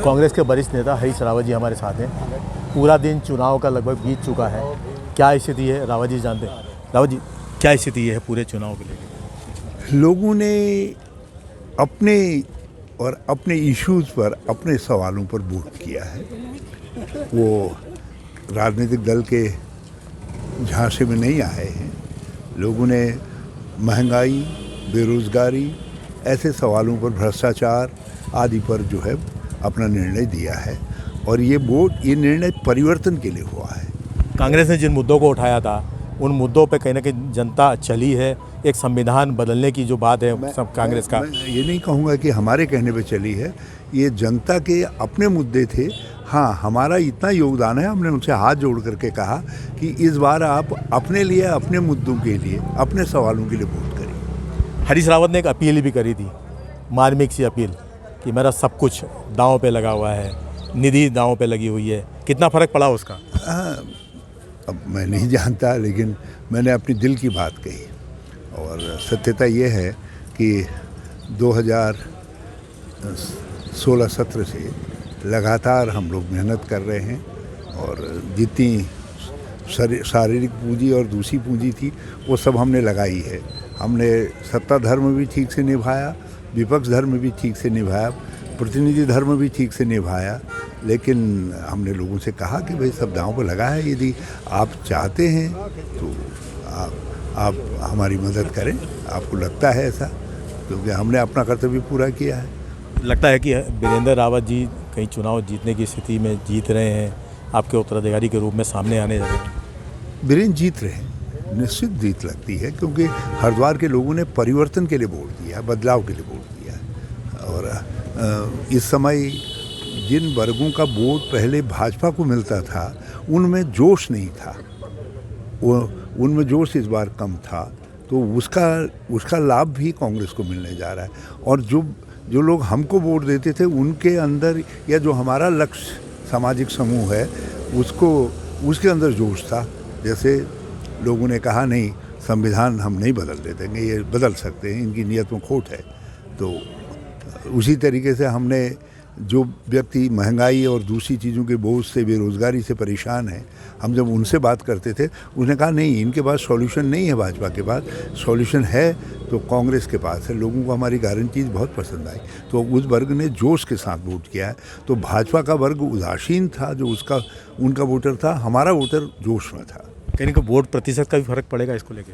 कांग्रेस के वरिष्ठ नेता हरीश रावत जी हमारे साथ हैं। पूरा दिन चुनाव का लगभग बीत चुका है, क्या स्थिति है रावत जी जानते हैं? रावत जी, क्या स्थिति है पूरे चुनाव के लेकर? लोगों ने अपने इश्यूज़ पर, अपने सवालों पर वोट किया है। वो राजनीतिक दल के झांसे में नहीं आए हैं। लोगों ने महंगाई, बेरोज़गारी, ऐसे सवालों पर, भ्रष्टाचार आदि पर जो है अपना निर्णय दिया है। और ये निर्णय परिवर्तन के लिए हुआ है। कांग्रेस ने जिन मुद्दों को उठाया था उन मुद्दों पे कहीं ना कहीं जनता चली है। एक संविधान बदलने की जो बात है सब कांग्रेस का, मैं ये नहीं कहूँगा कि हमारे कहने पे चली है, ये जनता के अपने मुद्दे थे। हाँ, हमारा इतना योगदान है, हमने उनसे हाथ जोड़ करके कहा कि इस बार आप अपने लिए, अपने मुद्दों के लिए, अपने सवालों के लिए वोट करिए। हरीश रावत ने एक अपील भी करी थी, मार्मिक सी अपील, कि मेरा सब कुछ दांव पे लगा हुआ है, निधि दांव पे लगी हुई है। कितना फ़र्क पड़ा उसका? अब मैं नहीं जानता, लेकिन मैंने अपनी दिल की बात कही। और सत्यता ये है कि 2016-17 से लगातार हम लोग मेहनत कर रहे हैं और जितनी शारीरिक पूंजी और दूसरी पूंजी थी वो सब हमने लगाई है। हमने सत्ता धर्म भी ठीक से निभाया, विपक्ष धर्म भी ठीक से निभाया, प्रतिनिधि धर्म भी ठीक से निभाया। लेकिन हमने लोगों से कहा कि भाई सब दांव पर लगा है, यदि आप चाहते हैं तो आप हमारी मदद करें। आपको लगता है ऐसा? क्योंकि हमने अपना कर्तव्य पूरा किया है। लगता है कि वीरेंद्र रावत जी कहीं चुनाव जीतने की स्थिति में जीत रहे हैं, आपके उत्तराधिकारी के रूप में सामने आने जा रहे हैं? वीरेंद्र जीत रहे हैं, निश्चित जीत लगती है, क्योंकि हरिद्वार के लोगों ने परिवर्तन के लिए वोट दिया, बदलाव के लिए वोट दिया। और इस समय जिन वर्गों का वोट पहले भाजपा को मिलता था उनमें जोश नहीं था, उनमें जोश इस बार कम था, तो उसका लाभ भी कांग्रेस को मिलने जा रहा है। और जो लोग हमको वोट देते थे उनके अंदर, या जो हमारा लक्ष्य सामाजिक समूह है उसके अंदर जोश था। जैसे लोगों ने कहा नहीं, संविधान हम नहीं बदल देंगे, ये बदल सकते हैं, इनकी नीयत में खोट है। तो उसी तरीके से हमने जो व्यक्ति महंगाई और दूसरी चीज़ों के बोझ से, बेरोज़गारी से परेशान हैं, हम जब उनसे बात करते थे उन्होंने कहा नहीं, इनके पास सॉल्यूशन नहीं है, भाजपा के पास सॉल्यूशन है तो कांग्रेस के पास है। लोगों को हमारी गारंटीज बहुत पसंद आई, तो उस वर्ग ने जोश के साथ वोट किया है। तो भाजपा का वर्ग उदासीन था, जो उनका वोटर था, हमारा वोटर जोश में था। कहीं का वोट प्रतिशत का भी फर्क पड़ेगा इसको लेकर?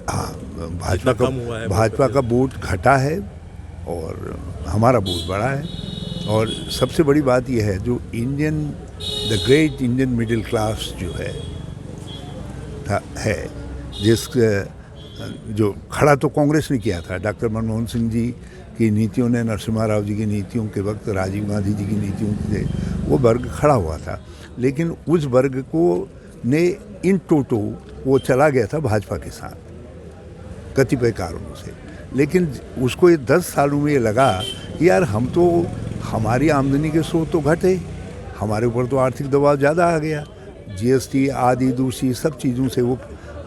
हाँ, भाजपा का वोट घटा है और हमारा वोट बढ़ा है। और सबसे बड़ी बात यह है, जो the great Indian middle class जो है जो खड़ा तो कांग्रेस ने किया था। डॉक्टर मनमोहन सिंह जी की नीतियों ने, नरसिम्हा राव जी की नीतियों के वक्त, राजीव गांधी जी की नीतियों से वो वर्ग खड़ा हुआ था। लेकिन उस वर्ग को ने इन टोटो वो चला गया था भाजपा के साथ कतिपय कारणों से। लेकिन उसको ये 10 सालों में ये लगा कि यार हमारी आमदनी के स्रोत तो घटे, हमारे ऊपर तो आर्थिक दबाव ज़्यादा आ गया, जीएसटी आदि दूसरी सब चीज़ों से वो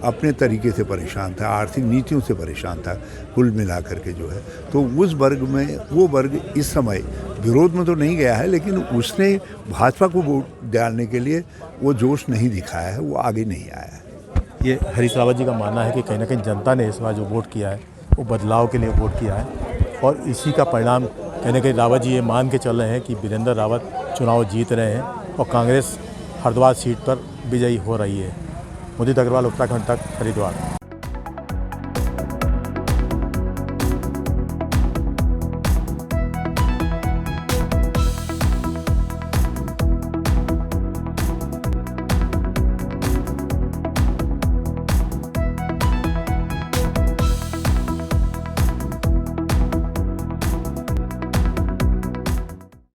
अपने तरीके से परेशान था, आर्थिक नीतियों से परेशान था कुल मिला करके जो है। तो उस वर्ग में, वो वर्ग इस समय विरोध में तो नहीं गया है, लेकिन उसने भाजपा को वोट डालने के लिए वो जोश नहीं दिखाया है, वो आगे नहीं आया है। ये हरीश रावत जी का मानना है कि कहीं ना कहीं जनता ने इस बार जो वोट किया है वो बदलाव के लिए वोट किया है, और इसी का परिणाम कहीं ना कहीं रावत जी ये मान के चल रहे हैं कि वीरेंद्र रावत चुनाव जीत रहे हैं और कांग्रेस हरिद्वार सीट पर विजयी हो रही है। मुदित अग्रवाल, उत्तराखंड तक, हरिद्वार।